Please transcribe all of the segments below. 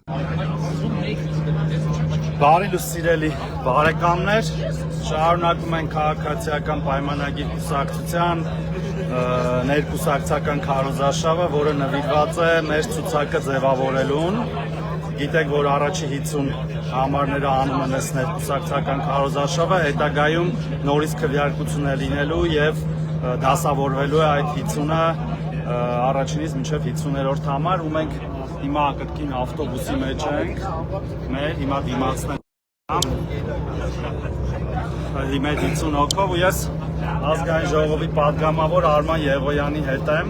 Բարի լույս սիրելի բարեկամներ, շարունակում ենք քաղաքացիական պայմանագիր կուսակցության ներկուսակցական քարոզարշավը, որը նվիրված է մեր ցուցակը ձևավորելուն։ Գիտեք, որ առաջի 50 համարները անում են այս ներկուսակցական քարոզարշավը, հետագայում նորից քվեարկություն է լինելու եւ դասավորվելու է այդ 50-ը առաջինից մինչև 50-րդ համար, ու մենք հիմա կրկին ավտոբուսի մեջ ենք, մեր հիմա դիմացնենք հիմա 50 հոգով, ու ես ազգային ժողովի պատգամավոր Արման Եղոյանի հետ եմ,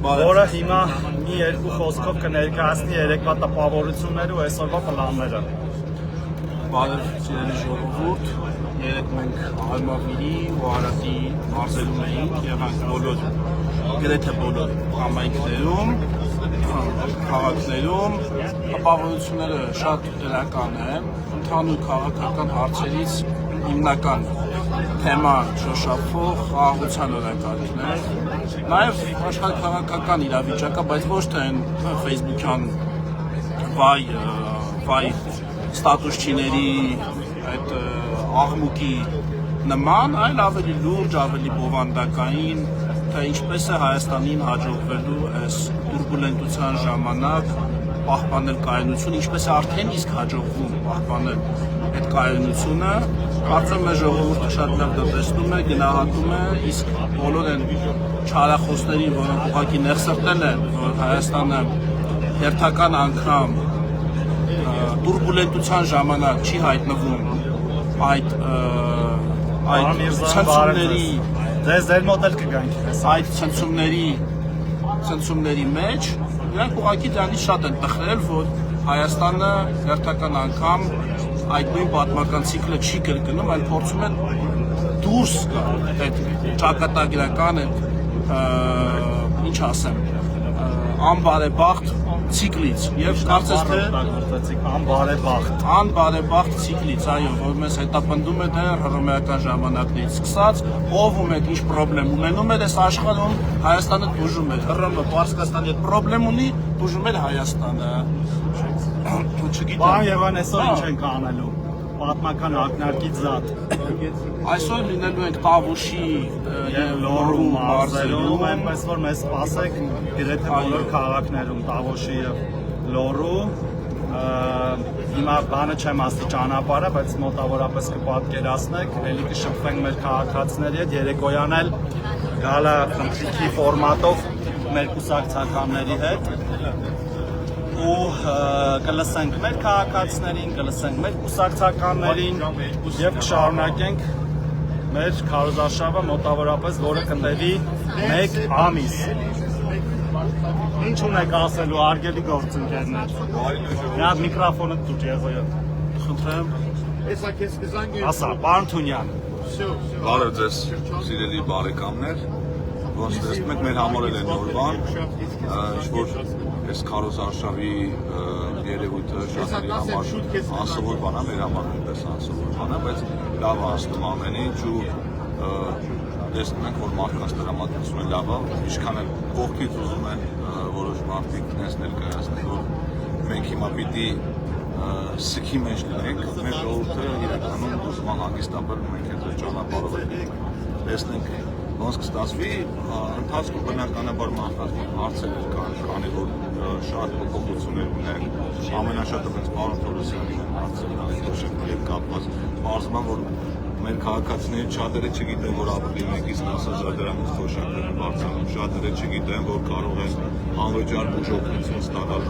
որը հիմա մի երկու խոսքով կներկայացնի երեկվա տպավորությունները ու այսօրվա պլանները։ Բարև սիրելի ժողովուրդ, երեկ մենք Արմավիրի ու Արարատի մարզերում էինք, եղանք բոլոր, գրեթե բոլոր համայնքներում, քաղաքներում, տպավորությունները շատ դրական են, ընդհանուր քաղաքական հարցերից հիմնական թեման շոշափող խաղաղության օրակարգն է, նաև աշխարհաքաղաքական իրավիճակը, բայց ոչ թե ֆեյսբուքյան վայ ստատուսչիների այդ աղմուկի նման, այլ ավելի լուրջ, ավելի բովանդակային, թե ինչպես է Հայաստանին հաջողվելու այս տուրբուլենտության ժամանակ պահպանել կայունությունը, ինչպես է արդեն իսկ հաջողվում պահպանել այդ կայունությունը, կարծում եմ ժողովուրդը շատ լավ դա տեսնում է, գնահատում է, իսկ բոլոր այն չարախոսներին, որոնք ուղղակի ներսրտել են, որ Հայաստանը հերթական անգամ տուրբուլենտության ժամանակ չի հայտնվում այդ ցնցումների ձեր մոդել կգանք այդ ցնցումների մեջ նրանք ուղղակի դրանից շատ են տխրել, որ Հայաստանը հերթական անգամ այդ նույն պատմական ցիկլը չի կրկնում, այլ փորձում են դուրս գալ այդ ճակատագրական ինչ ասեմ անբարեբախտ ցիկլից եւ կարծես թե անբարեբախտ ցիկլից, այո, որ մեզ հետապնդում է դեռ հռոմեական ժամանակներից սկսած, ով ու մեկ ինչ խնդրեմ ունենում էր այս աշխարհում, Հայաստանը դժում էր, Հռոմը Պարսկաստանի հետ խնդրեմ ունի, դժում էր Հայաստանը։ Չգիտեմ։ Պարոն Եղոյան, այսօր ինչ ենք անելու։ Պատմական ակնարկից զատ։ Այսօր լինելու ենք Տավուշի եւ Լոռու մարզերում, այնպես որ մեզ սպասեք գրեթե բոլոր քաղաքներում Տավուշի եւ Լոռու։ Հիմա բանը չեմ ասի ճանապարհը, բայց մոտավորապես կպատկերացնեք, ելի կշփվենք մեր քաղաքացիների հետ, երեկոյան էլ գալա խնդրի ֆորմատով մեր կուսակցականների հետ ու կլսենք մեր քաղաքացիներին, կլսենք մեր կուսակցականներին եւ կշարունակենք մեր քարոզարշավը մոտավորապես, որը կտևի 1 ամիս։ Ինչ ունեք ասելու արգելի գործընկերներ։ Մի հատ միկրոֆոնը դուք Եղոյան։ խնդրեմ։ Ասա, պարոն Թունյան։ Բարև ձեզ, սիրելի բարեկամներ, ոնց տեսնում եք, մեր համարել են օրվան, ինչ-որ այս քարոզարշավի երևույթը շատերի համար անսովոր բան է, մեր համար նույնպես անսովոր բան է, բայց լավ է անցնում ամեն ինչ ու տեսնում ենք, որ մարդկանց տրամադրությունը լավ է, ինչքան էլ կողքից ուզում են որոշ մարդիկ դες ներկայացնել, որ մենք հիմա պիտի սքի մեջ լինենք, մեր ժողովուրդը իրականում ուզում է հանգստաբար մենք այդ ճանապարհով ենք, տեսնենք ոնց կստացվի, ընթացքում բնականաբար հարցեր կան, քանի որ շատ փոփոխություններ ունենք, ամենաշատը հենց պարոն Թորոսյանի հարցերն են կապված, պարզվում է, որ մեր քաղաքացիների շատերը չգիտեն, որ ապրիլի 1-ից 10,000 դրամից թոշակներ են բարձրանում, շատերը չգիտեն, որ կարող են անվճար բուժօգնություն ստանալ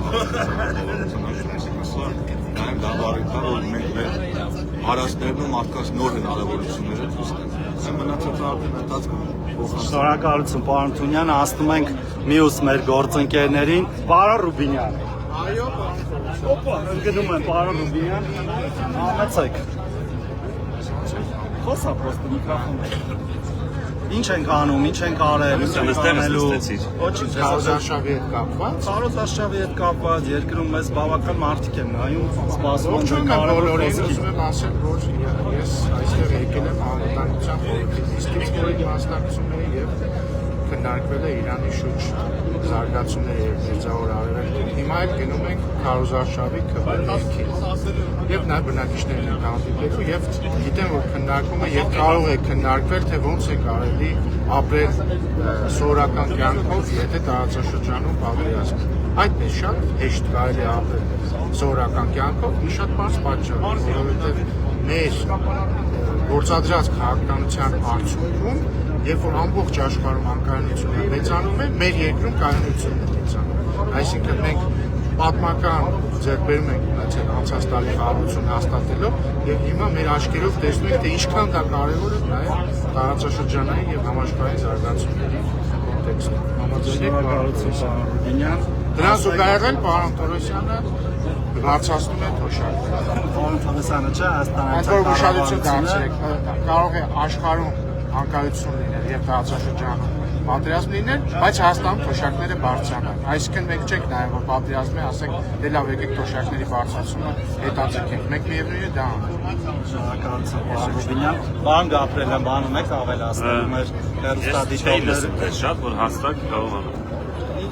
նաև լավ առիթ է, որ մենք մեր հարստներն ու մարդկանց նոր հնարավորությունները ցույց տանք։ Մնացածը արդեն ընթացքում Շնորհակալություն, պարոն Թունյան, ասում ենք մյուս մեր գործընկերներին, պարոն Ռուբինյան։ Այո, պարոն։ Օպա, ընկնում են պարոն Ռուբինյան, համեցեք։ Խոսա պրոստը միկրոֆոնը։ Ինչ ենք անում, ինչ ենք արել, ինչ ենք անելու։ Ոչինչ, քարոզարշավի հետ կապված։ Քարոզարշավի հետ կապված երկրում մեզ բավական մարդիկ են նայում, սպասում Ոչ են բոլորին ուզում եմ ասել, որ ես այստեղ եկել եմ անվտանգության խորհրդի նիստից, որի մասնակցում եմ եւ քննարկվել է Իրանի շուրջ զարգացումները եւ Մերձավոր Արևելքում, հիմա էլ գնում ենք քարոզարշավի քվեարկին։ Եվ նա բնակիչներն են հանդիպելու եւ գիտեմ, որ քննարկումը եւ կարող է քննարկվել, թե ոնց է կարելի ապրել սովորական կյանքով, եթե տարածաշրջանում պատերազմ։ Այդպես շատ հեշտ կարելի է ապրել սովորական կյանքով, մի շատ բարձ պատճառ, որովհետեւ մեր գործադրած քաղաքականության արդյունքում, երբ որ ամբողջ աշխարհում անկայունությունը մեծանում է, մեր երկրում կայունությունն է մեծանում։ Այսինքն մենք պատմական ձեռքբերում ենք ունեցել անցած տարի խաղաղություն հաստատելով եւ հիմա մեր աչքերով տեսնում ենք, թե ինչքան դա կարեւոր է նաեւ տարածաշրջանային եւ համաշխարհային զարգացումների կոնտեքստում։ Շնորհակալություն, պարոն Ռուբինյան։ Դրան զուգահեռ պարոն Թորոսյանը բարձրացնում է թոշակը։ Պարոն Թովեսյանը չէ, Այնքան որ ուշադրություն դարձրեք, կարող է աշխարհում անկայունություն լինել եւ տարածաշրջանում պատերազմ լինել, բայց Հայաստանում թոշակները բարձրանան։ Այսինքն մենք չենք նայում, որ պատերազմը, ասենք, դե լավ եկեք թոշակների բարձրացումը հետաձգենք։ Մենք միևնույն է դա անենք։ Շնորհակալություն, պարոն Ռուբինյան։ Բան Գաբրիելյան, բանում եք ավելացնելու մեր հեռուստադիտողները։ Շատ որ հաստատ կարող եմ։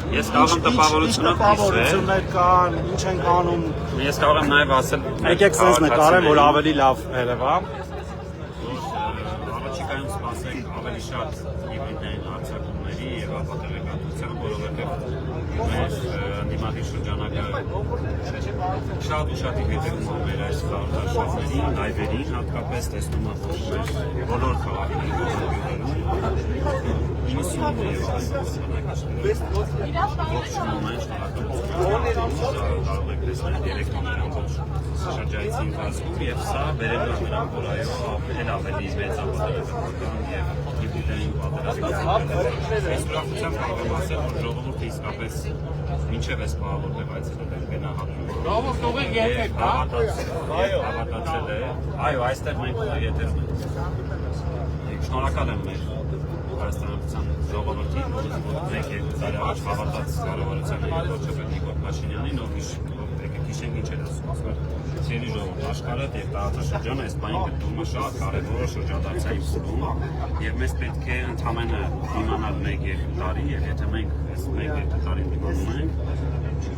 Ես կարող եմ տպավորությունով տպավորություններ կան, ինչ են անում։ Ես կարող եմ նաև ասել, Եկեք sense նկարեմ, որ ավելի լավ երևա։ Առաջիկայում սպասենք ավելի շատ հիբրիդային հարձակումների եւ ապատելեկատվության, որովհետեւ մեր դիմակի շրջանակը շատ ու շատ հետևում է մեր այս խաղաղաշարներին, լայվերին, հատկապես տեսնում եմ, որ մեր բոլոր քաղաքների 90 եւ ողջունում են շնորհակալություն կարող եք տեսնել դիրեկտորներ ամբողջ շրջայցի ընթացքում եւ սա վերելու է նրան, որ այո ավելի մեծ ապատելեկատվական եւ հիբրիդային պատերազմներ։ Ես ուրախությամբ կարող եմ ասել, որ ժողովուրդը իսկապես մինչև այս պահավորտեղ այցելել են գնահատում։ Ժողովուրդը եկեք, հա։ Հավատացել է։ Այո, այստեղ մենք եթերում ենք։ Շնորհակալ եմ մեր Հայաստանական ժողովրդին, որ մեկ տարի առաջ հավատաց կառավարությանը եւ ոչ թե Նիկոլ Փաշինյանին, ով հիշենք ինչ էր ասում։ Ցերի ժողովուրդ աշխարհը եւ տարածաշրջանը այս բանը գտնվում է շատ կարեւոր շրջադարձային փուլում եւ մեզ պետք է ընդհանրապես իմանալ 1-2 տարի եւ եթե մենք այս 1-2 տարի դիմանում ենք,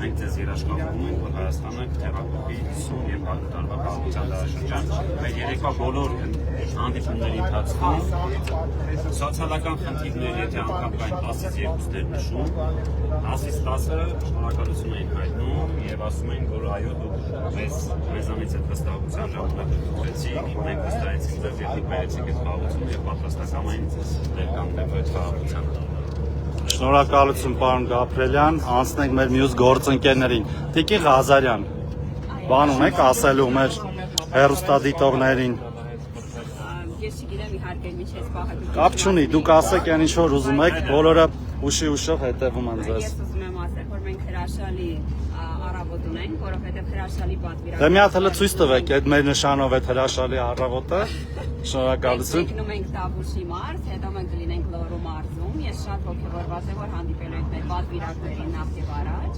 մենք ձեզ երաշխավորում ենք, որ Հայաստանը կթեղափոխի 50 եւ 100 տարվա պատմության դարաշրջան։ Մեր երեկվա բոլոր հանդիպումների ընթացքում սոցիալական խնդիրներ, եթե անգամ կային 10-ից 2-ներ նշում, 10-ից 10-ը շնորհակալություն էին հայտնում եւ ասում էին, որ այո, դուք մեզանից այդ վստահության ժամանակ դուքեցիք, մենք վստահեցինք ձեզ եւ դիպերեցիք այդ խաղաղությունը եւ պատրաստակամային դեր կանգնելու այդ խաղաղությանը։ Շնորհակալություն, պարոն Գաբրիելյան, անցնենք մեր մյուս գործընկերներին։ Տիկին Ղազարյան, բան ունեք ասելու մեր հեռուստադիտողներին։ Ես չգիտեմ իհարկե ինչ էս պահակի։ Կապ չունի, դուք ասեք այն ինչ որ ուզում եք, բոլորը ուշով հետևում են ձեզ։ Ես ուզում եմ ասել, որ մենք հրաշալի առավոտ ունենք, որովհետև հրաշալի պատվիրակություն։ Դե մի հատ հələ ցույց տվեք այդ մեր նշանով այդ հրաշալի առավոտը։ Շնորհակալություն։ Մենք գնում ենք Տավուշի մարզ, հետո մենք կլինենք Լոռու մարզում։ Ես շատ ողջավորված եմ, որ հանդիպելու ենք մեր պատվիրակներին նախ եւ առաջ։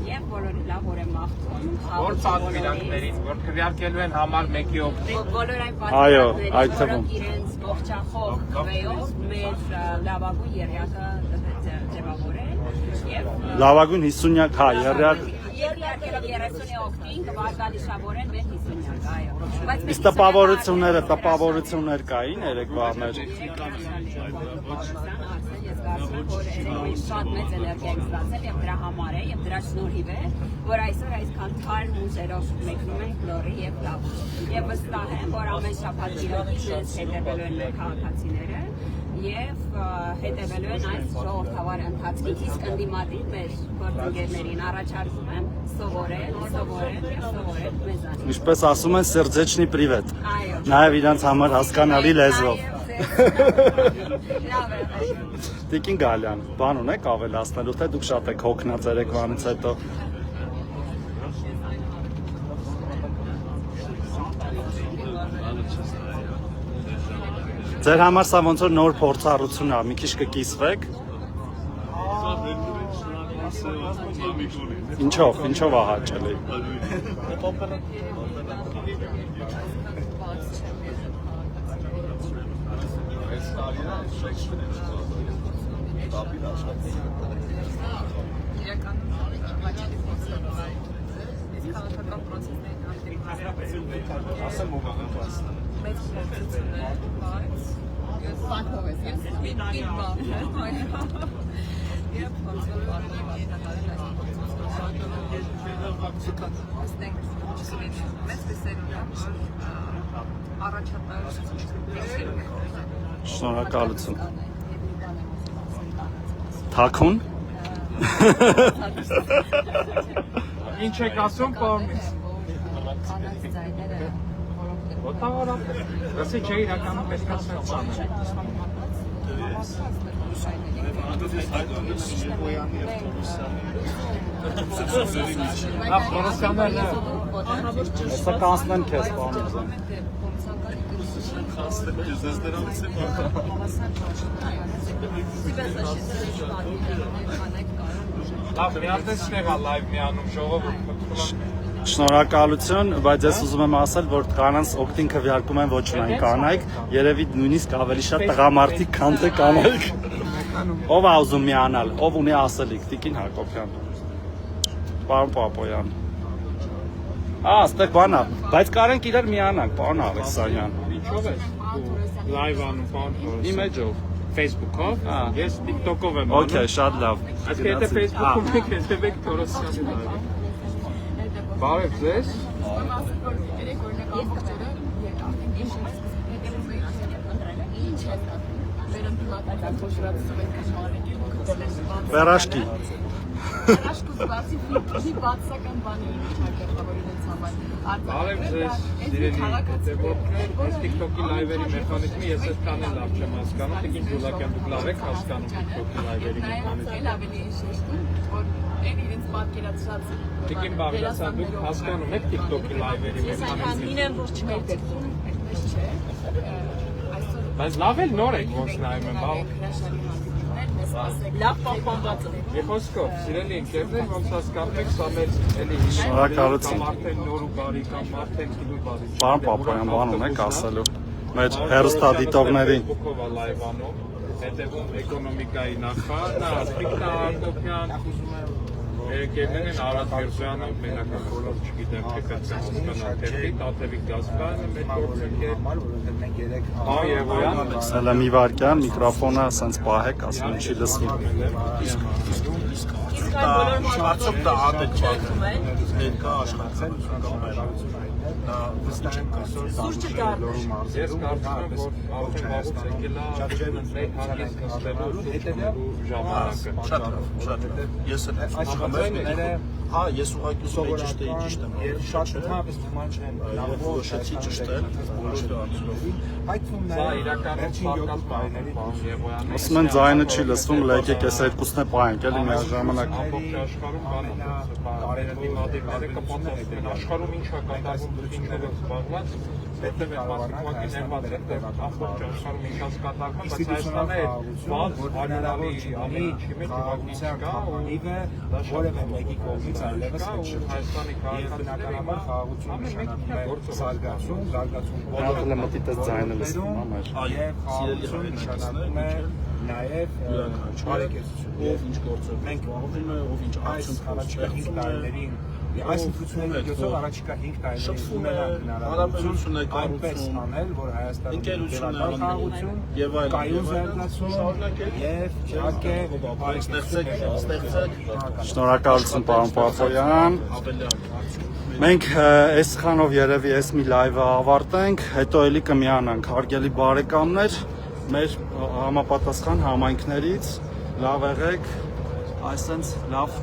Եվ բոլորի լավ օր եմ մաղթում։ Որ պատվիրակներին, որ քվեարկելու են համար 1-ի օգտին։ Բոլոր այն Այո, պատվիրակներին, այդ թվում։ որոնք իրենց ողջախոհ քվեով մեր լավագույն եղյակը ձևավորեն եւ Լավագույն 50-յակ, հա, եռյակ։ Երկրի 30-ի օգտին կվարտալիշավորեն մեր 50-յակ, այո։ Իսկ տպավորություններ կային երեկվա մեր։ Ես կարծում եմ, որ շատ մեծ էներգիա ենք ստացել եւ դրա համար է եւ դրա շնորհիվ է, որ այսօր այսքան թարմ ուժերով մեկնում ենք Լոռի եւ Տավուշ։ Եվ վստահ եմ, որ ամեն շաբաթ իրոք հետևելու են մեր քաղաքացիները եւ հետևելու են այս ժողովրդավար ընթացքին։ Իսկ ընդդիմադիր մեր գործընկերներին առաջարկում եմ սովորել մեզանից։ Ինչպես ասում են, սերդեչնի պրիվետ։ Այո։ Նաեւ իրանց համար հասկանալի լեզվով։ Լավ է։ Տիկին Գալյան, բան ունեք ավելացնելու, թե դուք շատ եք հոգնած երեկվանից հետո։ Ձեր համար սա ոնց որ նոր փորձառություն է, մի քիչ կկիսվեք։ Ինչով ահաճելի։ շտաբին աշխատում։ իրականում հաճելի փոխանցում է այս քաղաքական process-ների հանդիպում ասեմ ով է բացը մեծ փոխություն է, բայց ես իմ բանն եւ փոխել բառը մատնակարել այս փոխությունը մեծ տեսերուն առաջատար Շնորհակալություն։ Թաքուն։ Ինչ եք ասում, պարոն։ Ոտավարապ։ Ասի չէ իրականում պետքացնել ծանը։ Հեսա կանցնեմ քեզ, պարոն Ուզեն։ Լավ, մի հատ էսնեղ է լայվ միանում ժողովուրդ։ Շնորհակալություն, բայց ես ուզում եմ ասել, որ կանանց օգտին քվեարկում են ոչ միայն կանայք, երևի նույնիսկ ավելի շատ տղամարդիկ, քան թե կանայք։ Ով է ուզում միանալ, ով ունի ասելիք, Տիկին Հակոբյան։ Պարոն Պապոյան։ Այստեղ բան է, բայց կարենք իրար միանանք, պարոն Աղեսանյան։ Ինչով է լայվ անում, պարոն։ Իմեջով։ Facebook-ով, ես TikTok-ով եմ անում։ Okay, շատ լավ։ Այս եթե Facebook-ում եք, հետևեք Թորոսյանի լայվը։ Բարև ձեզ։ Վերաշկի։ Բարև ձեզ, սիրելի հետևորդներ, այս TikTok-ի լայվերի մեխանիզմը ես այդքան էլ լավ չեմ հասկանում, Տիկին Ջուլակյան դուք լավ եք հասկանում TikTok-ի լայվերի մեխանիզմը։ Տիկին Բաղդասարյան, դուք հասկանում եք TikTok-ի լայվերի մեխանիզմը։ Բայց լավ էլ նոր եք ոնց նայում եմ, լավ պահպանված է։ Եփոսկով, սիրելի ընկերներ, ոնց հասկանում եք, սա մեր էլի Շնորհակալություն։ արդեն նոր ու բարի կամ արդեն քիլու բարի։ Պարոն Պապոյան, բան ունեք ասելու։ Մեր հեռուստադիտողներին։ Facebook-ով է լայվանում, հետևում էկոնոմիկայի նախարարն, Տիկնա Հակոբյան, Երեկերներն են Արադ Միրզյանը, մենակը բոլոր չգիտեմ, թե պետք է հասկանալ թերթի, Տաթևիկ Գասպարյանը, մեր գործընկեր, Եվոյան, Սելը մի վարքյան, միկրոֆոնը ասենց պահեք, ասում չի լսվում։ Արդյոք դա adekvat է ներկա աշխատել Սուրճը դառնում։ Ես կարծում եմ, որ արդեն վաղուց եկել է մեր հանգիստ նստելու հետևյալու ժամանակը։ Շատ ես էլ հա ես ուղղակի ճիշտ եմ շատ շատից նման չեն որոշեցի ճշտել Սա իրականում պարկած բայների Եվոյանի Ասում են ձայնը չի լսվում, լեկեք այս երկուսն է պահենք, էլի միաժամանակ։ ամբողջ աշխարհում բարենադիմադիրները կպատասխանեն աշխարհում ինչա կատարվում դիններով զբաղված հետև է մասնակցի ներված է ամբողջ աշխարհում ինչա կատարվում բայց Հայաստանը բաց բարենալի անի չիմի ուղղակի կա իվը որևէ մեկի կողմից այլևս Հայաստանի քաղաքականաբար խաղաղություն նշանակում է զարգացում Ահա մտի տես ձայնը լսվում ամեր։ եւ խաղաղություն նշանակում է նաեւ բարեկեցություն ով ինչ գործով մենք ուղղում է ով ինչ արդյունք տարիներին այս ինքնությունների միջոցով առաջիկա 5 տարիներին ունենան հնարավորություն այնպես անել, որ Հայաստանում խաղաղություն եւ այլ կայուն զարգացում եւ իհարկե ստեղծեք Շնորհակալություն, պարոն Պապոյան։ Մենք այսքանով երևի այս մի լայվը ավարտենք, հետո էլի կմիանանք, հարգելի բարեկամներ, մեր համապատասխան համայնքներից լավ եղեք, այսպես լավ